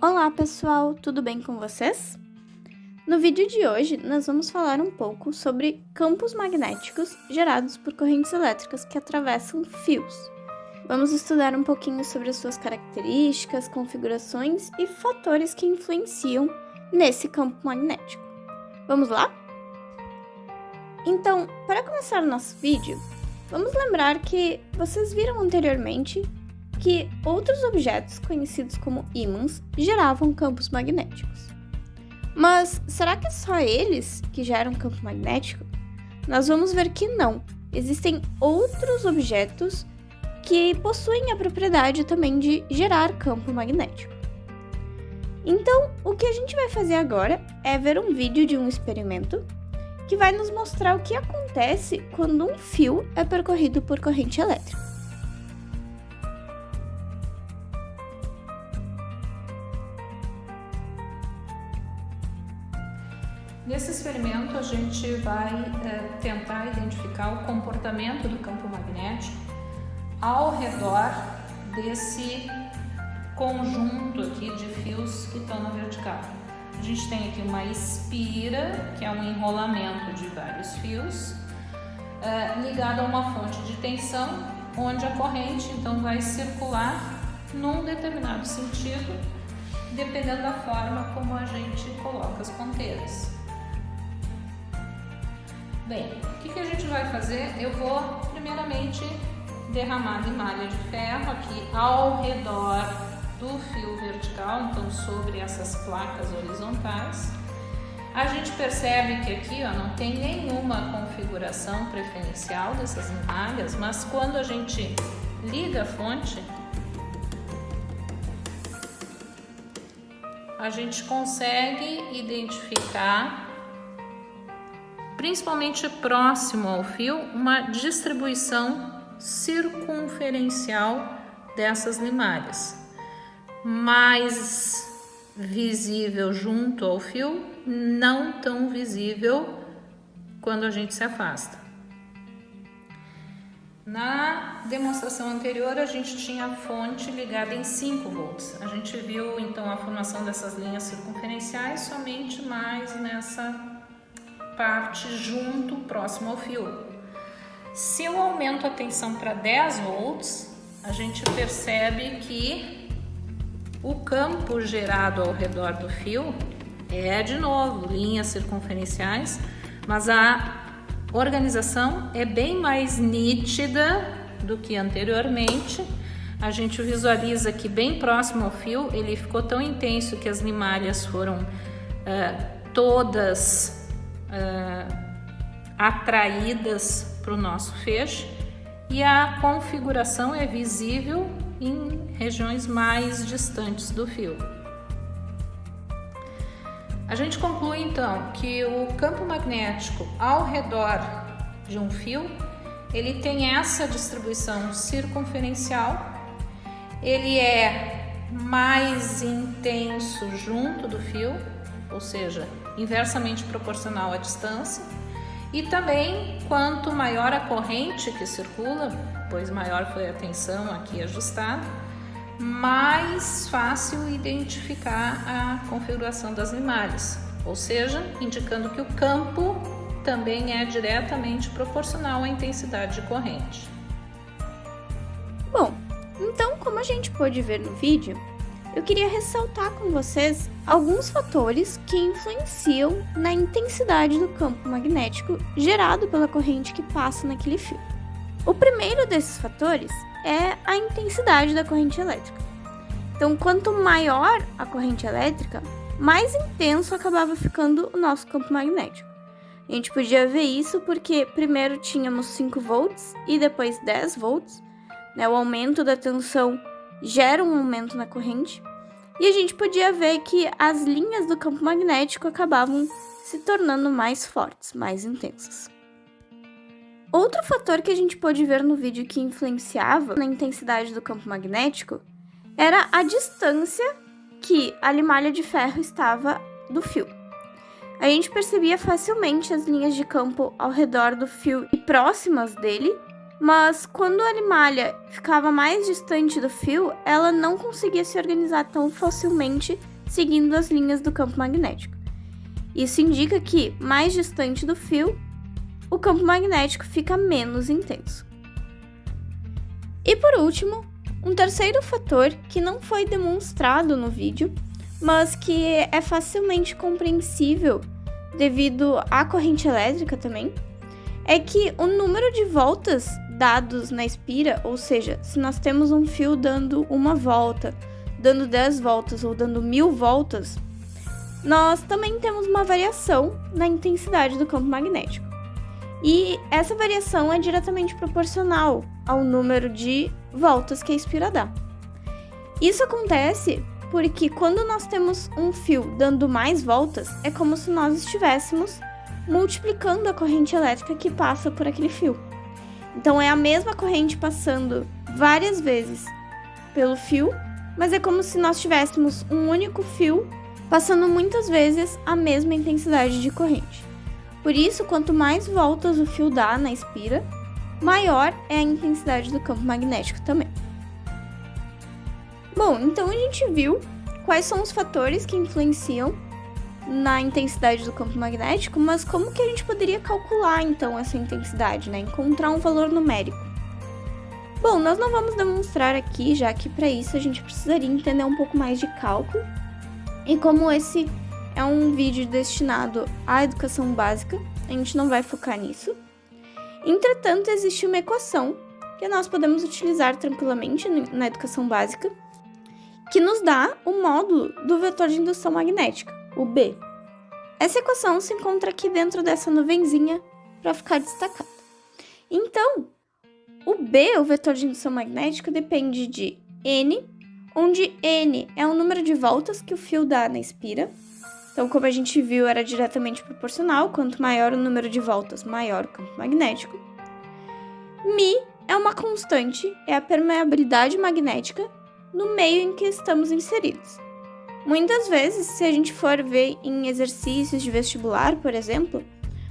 Olá pessoal, tudo bem com vocês? No vídeo de hoje, nós vamos falar um pouco sobre campos magnéticos gerados por correntes elétricas que atravessam fios. Vamos estudar um pouquinho sobre as suas características, configurações e fatores que influenciam nesse campo magnético. Vamos lá? Então, para começar o nosso vídeo, vamos lembrar que vocês viram anteriormente que outros objetos conhecidos como ímãs geravam campos magnéticos. Mas será que é só eles que geram campo magnético? Nós vamos ver que não. Existem outros objetos que possuem a propriedade também de gerar campo magnético. Então, o que a gente vai fazer agora é ver um vídeo de um experimento que vai nos mostrar o que acontece quando um fio é percorrido por corrente elétrica. Nesse experimento, a gente vai tentar identificar o comportamento do campo magnético ao redor desse conjunto aqui de fios que estão na vertical. A gente tem aqui uma espira, que é um enrolamento de vários fios, ligado a uma fonte de tensão, onde a corrente então vai circular num determinado sentido, dependendo da forma como a gente coloca as ponteiras. Bem, o que a gente vai fazer? Eu vou primeiramente derramar limalha de ferro aqui ao redor do fio vertical, então sobre essas placas horizontais. A gente percebe que aqui não tem nenhuma configuração preferencial dessas limalhas, mas quando a gente liga a fonte, a gente consegue identificar, principalmente próximo ao fio, uma distribuição circunferencial dessas limalhas. Mais visível junto ao fio, não tão visível quando a gente se afasta. Na demonstração anterior, a gente tinha a fonte ligada em 5 volts. A gente viu então a formação dessas linhas circunferenciais somente mais nessa parte junto, próximo ao fio. Se eu aumento a tensão para 10 volts, a gente percebe que o campo gerado ao redor do fio é, de novo, linhas circunferenciais, mas a organização é bem mais nítida do que anteriormente. A gente visualiza que bem próximo ao fio, ele ficou tão intenso que as limalhas foram todas atraídas para o nosso feixe, e a configuração é visível em regiões mais distantes do fio. A gente conclui então que o campo magnético ao redor de um fio, ele tem essa distribuição circunferencial, ele é mais intenso junto do fio, ou seja, inversamente proporcional à distância, e também quanto maior a corrente que circula, pois maior foi a tensão aqui ajustada, mais fácil identificar a configuração das limalhas, ou seja, indicando que o campo também é diretamente proporcional à intensidade de corrente. Bom, então como a gente pôde ver no vídeo, eu queria ressaltar com vocês alguns fatores que influenciam na intensidade do campo magnético gerado pela corrente que passa naquele fio. O primeiro desses fatores é a intensidade da corrente elétrica. Então, quanto maior a corrente elétrica, mais intenso acabava ficando o nosso campo magnético. A gente podia ver isso porque primeiro tínhamos 5 volts e depois 10 volts. O aumento da tensão gera um aumento na corrente, e a gente podia ver que as linhas do campo magnético acabavam se tornando mais fortes, mais intensas. Outro fator que a gente pôde ver no vídeo que influenciava na intensidade do campo magnético era a distância que a limalha de ferro estava do fio. A gente percebia facilmente as linhas de campo ao redor do fio e próximas dele, Mas quando a limalha ficava mais distante do fio, ela não conseguia se organizar tão facilmente seguindo as linhas do campo magnético. Isso indica que, mais distante do fio, o campo magnético fica menos intenso. E por último, um terceiro fator que não foi demonstrado no vídeo, mas que é facilmente compreensível devido à corrente elétrica também, é que o número de voltas dados na espira, ou seja, se nós temos um fio dando uma volta, dando 10 voltas ou dando 1000 voltas, nós também temos uma variação na intensidade do campo magnético. E essa variação é diretamente proporcional ao número de voltas que a espira dá. Isso acontece porque quando nós temos um fio dando mais voltas, é como se nós estivéssemos multiplicando a corrente elétrica que passa por aquele fio. Então é a mesma corrente passando várias vezes pelo fio, mas é como se nós tivéssemos um único fio passando muitas vezes a mesma intensidade de corrente. Por isso, quanto mais voltas o fio dá na espira, maior é a intensidade do campo magnético também. Bom, então a gente viu quais são os fatores que influenciam na intensidade do campo magnético, mas como que a gente poderia calcular então essa intensidade, né? Encontrar um valor numérico. Bom, nós não vamos demonstrar aqui, já que para isso a gente precisaria entender um pouco mais de cálculo. E como esse é um vídeo destinado à educação básica, a gente não vai focar nisso. Entretanto, existe uma equação que nós podemos utilizar tranquilamente na educação básica, que nos dá o módulo do vetor de indução magnética, o B. Essa equação se encontra aqui dentro dessa nuvenzinha para ficar destacada. Então, o B, o vetor de indução magnética, depende de N, onde N é o número de voltas que o fio dá na espira. Então, como a gente viu, era diretamente proporcional. Quanto maior o número de voltas, maior o campo magnético. Mi é uma constante, é a permeabilidade magnética no meio em que estamos inseridos. Muitas vezes, se a gente for ver em exercícios de vestibular, por exemplo,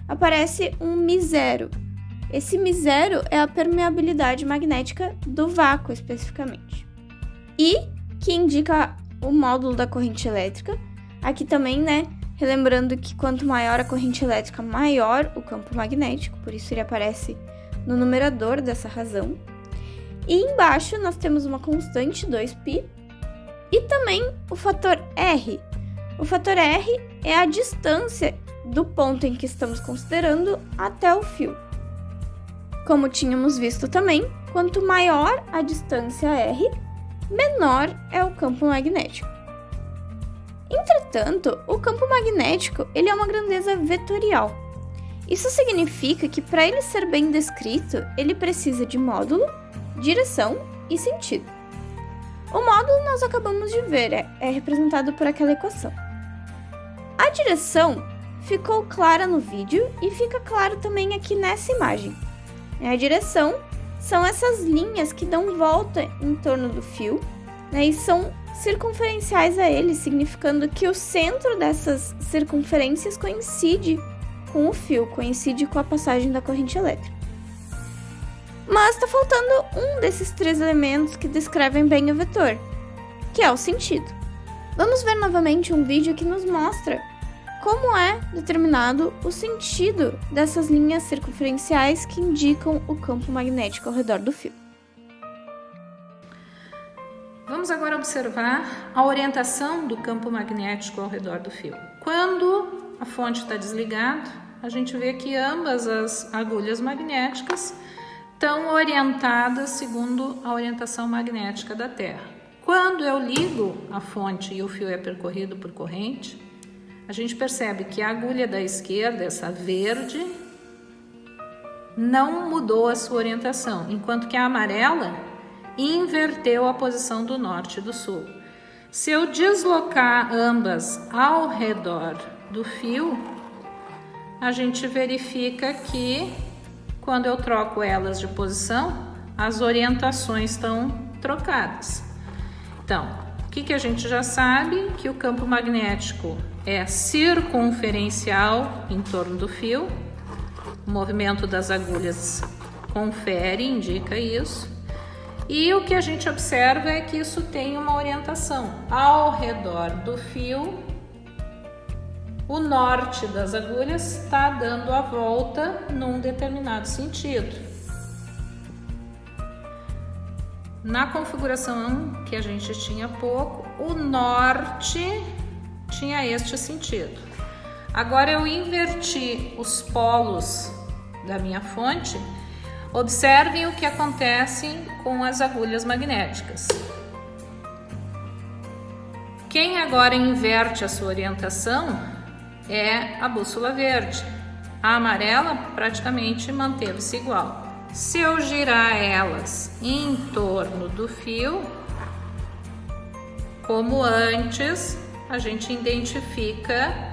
aparece um Mi0. Esse Mi0 é a permeabilidade magnética do vácuo, especificamente. E, que indica o módulo da corrente elétrica. Aqui também, né, relembrando que quanto maior a corrente elétrica, maior o campo magnético, por isso ele aparece no numerador dessa razão. E embaixo nós temos uma constante, 2π, e também o fator R. O fator R é a distância do ponto em que estamos considerando até o fio. Como tínhamos visto também, quanto maior a distância R, menor é o campo magnético. Entretanto, o campo magnético ele é uma grandeza vetorial. Isso significa que para ele ser bem descrito, ele precisa de módulo, direção e sentido. O módulo nós acabamos de ver, é representado por aquela equação. A direção ficou clara no vídeo e fica claro também aqui nessa imagem. A direção são essas linhas que dão volta em torno do fio, né, e são circunferenciais a ele, significando que o centro dessas circunferências coincide com o fio, coincide com a passagem da corrente elétrica. Mas está faltando um desses três elementos que descrevem bem o vetor, que é o sentido. Vamos ver novamente um vídeo que nos mostra como é determinado o sentido dessas linhas circunferenciais que indicam o campo magnético ao redor do fio. Vamos agora observar a orientação do campo magnético ao redor do fio. Quando a fonte está desligada, a gente vê que ambas as agulhas magnéticas estão orientadas segundo a orientação magnética da Terra. Quando eu ligo a fonte e o fio é percorrido por corrente, a gente percebe que a agulha da esquerda, essa verde, não mudou a sua orientação, enquanto que a amarela inverteu a posição do norte e do sul. Se eu deslocar ambas ao redor do fio, a gente verifica que quando eu troco elas de posição, as orientações estão trocadas. Então, o que a gente já sabe? Que o campo magnético é circunferencial em torno do fio, o movimento das agulhas confere, indica isso. E o que a gente observa é que isso tem uma orientação. Ao redor do fio, o norte das agulhas está dando a volta num determinado sentido. Na configuração que a gente tinha há pouco, o norte tinha este sentido. Agora eu inverti os polos da minha fonte. Observem o que acontece com as agulhas magnéticas. Quem agora inverte a sua orientação é a bússola verde. A amarela praticamente manteve-se igual. Se eu girar elas em torno do fio, como antes, a gente identifica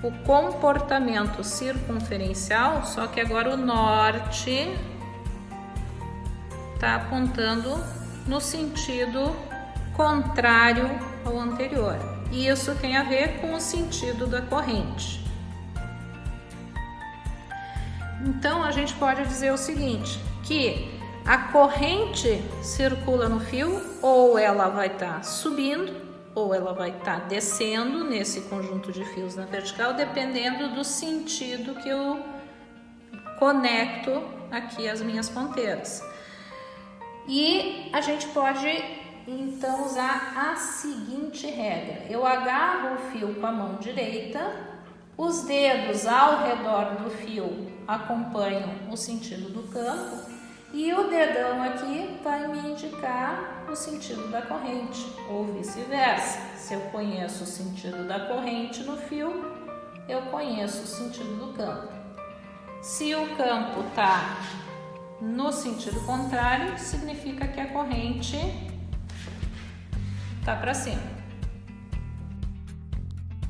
o comportamento circunferencial, só que agora o norte está apontando no sentido contrário ao anterior. E isso tem a ver com o sentido da corrente. Então a gente pode dizer o seguinte, que a corrente circula no fio, ou ela vai estar subindo, ou ela vai estar descendo nesse conjunto de fios na vertical, dependendo do sentido que eu conecto aqui as minhas ponteiras. E a gente pode então usar a seguinte regra: eu agarro o fio com a mão direita, os dedos ao redor do fio acompanham o sentido do campo, e o dedão aqui vai me indicar o sentido da corrente, ou vice-versa. Se eu conheço o sentido da corrente no fio, eu conheço o sentido do campo. Se o campo está no sentido contrário, significa que a corrente está para cima.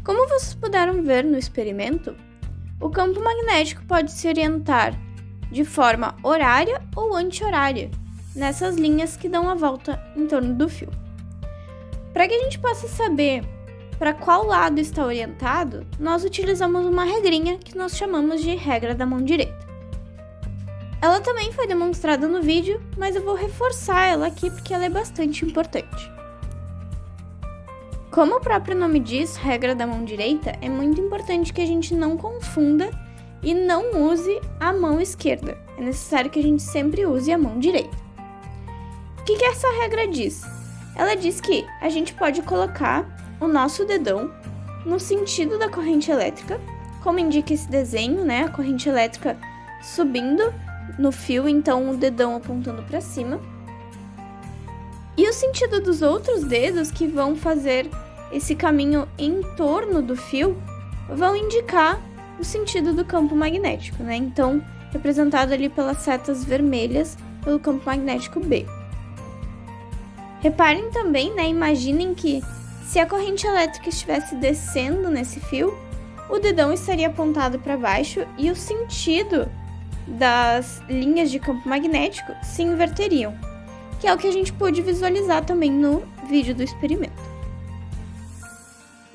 Como vocês puderam ver no experimento, o campo magnético pode se orientar de forma horária ou anti-horária nessas linhas que dão a volta em torno do fio. Para que a gente possa saber para qual lado está orientado, nós utilizamos uma regrinha que nós chamamos de regra da mão direita. Ela também foi demonstrada no vídeo, mas eu vou reforçar ela aqui porque ela é bastante importante. Como o próprio nome diz, regra da mão direita, é muito importante que a gente não confunda e não use a mão esquerda. É necessário que a gente sempre use a mão direita. O que essa regra diz? Ela diz que a gente pode colocar o nosso dedão no sentido da corrente elétrica, como indica esse desenho, né? A corrente elétrica subindo no fio, então o dedão apontando para cima. E o sentido dos outros dedos que vão fazer esse caminho em torno do fio vão indicar o sentido do campo magnético, né? Então, representado ali pelas setas vermelhas pelo campo magnético B. Reparem também, né? Imaginem que se a corrente elétrica estivesse descendo nesse fio, o dedão estaria apontado para baixo e o sentido das linhas de campo magnético se inverteriam, que é o que a gente pôde visualizar também no vídeo do experimento.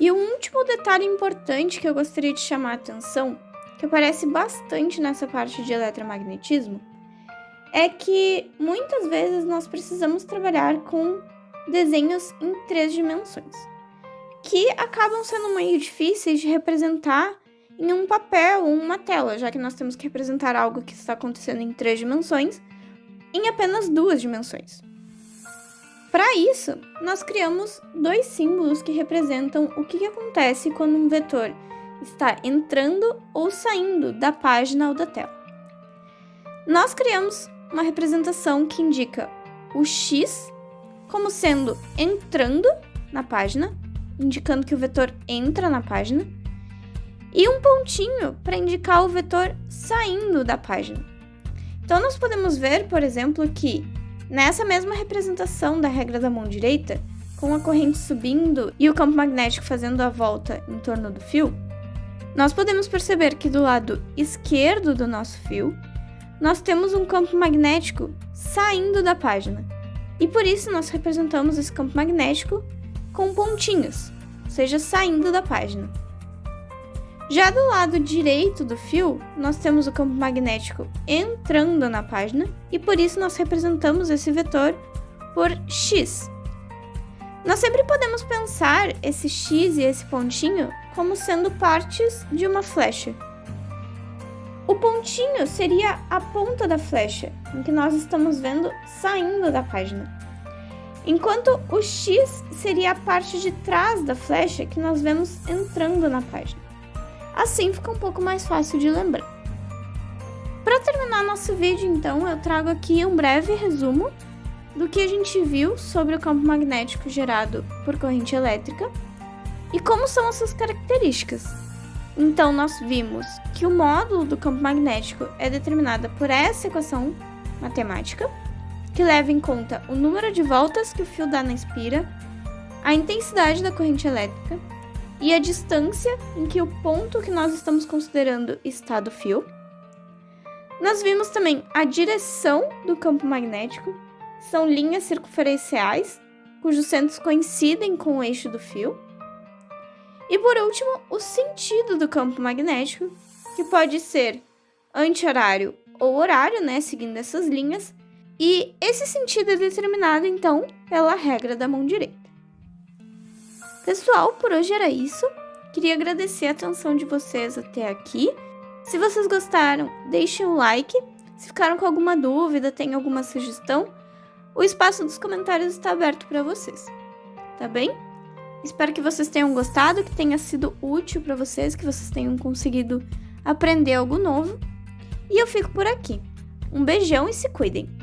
E um último detalhe importante que eu gostaria de chamar a atenção, que aparece bastante nessa parte de eletromagnetismo, é que muitas vezes nós precisamos trabalhar com desenhos em 3 dimensões, que acabam sendo meio difíceis de representar em um papel ou uma tela, já que nós temos que representar algo que está acontecendo em 3 dimensões em apenas 2 dimensões. Para isso, nós criamos 2 símbolos que representam o que acontece quando um vetor está entrando ou saindo da página ou da tela. Nós criamos uma representação que indica o X como sendo entrando na página, indicando que o vetor entra na página, e um pontinho para indicar o vetor saindo da página. Então, nós podemos ver, por exemplo, que nessa mesma representação da regra da mão direita, com a corrente subindo e o campo magnético fazendo a volta em torno do fio, nós podemos perceber que do lado esquerdo do nosso fio, nós temos um campo magnético saindo da página. E por isso nós representamos esse campo magnético com pontinhos, ou seja, saindo da página. Já do lado direito do fio, nós temos o campo magnético entrando na página e por isso nós representamos esse vetor por X. Nós sempre podemos pensar esse X e esse pontinho como sendo partes de uma flecha. O pontinho seria a ponta da flecha, em que nós estamos vendo saindo da página, enquanto o X seria a parte de trás da flecha que nós vemos entrando na página. Assim fica um pouco mais fácil de lembrar. Para terminar nosso vídeo, então, eu trago aqui um breve resumo do que a gente viu sobre o campo magnético gerado por corrente elétrica e como são as suas características. Então, nós vimos que o módulo do campo magnético é determinado por essa equação matemática, que leva em conta o número de voltas que o fio dá na espira, a intensidade da corrente elétrica e a distância em que o ponto que nós estamos considerando está do fio. Nós vimos também a direção do campo magnético, são linhas circunferenciais, cujos centros coincidem com o eixo do fio. E por último, o sentido do campo magnético, que pode ser anti-horário ou horário, seguindo essas linhas, e esse sentido é determinado, então, pela regra da mão direita. Pessoal, por hoje era isso. Queria agradecer a atenção de vocês até aqui. Se vocês gostaram, deixem um like. Se ficaram com alguma dúvida, tem alguma sugestão, o espaço dos comentários está aberto para vocês, tá bem? Espero que vocês tenham gostado, que tenha sido útil para vocês, que vocês tenham conseguido aprender algo novo. E eu fico por aqui. Um beijão e se cuidem!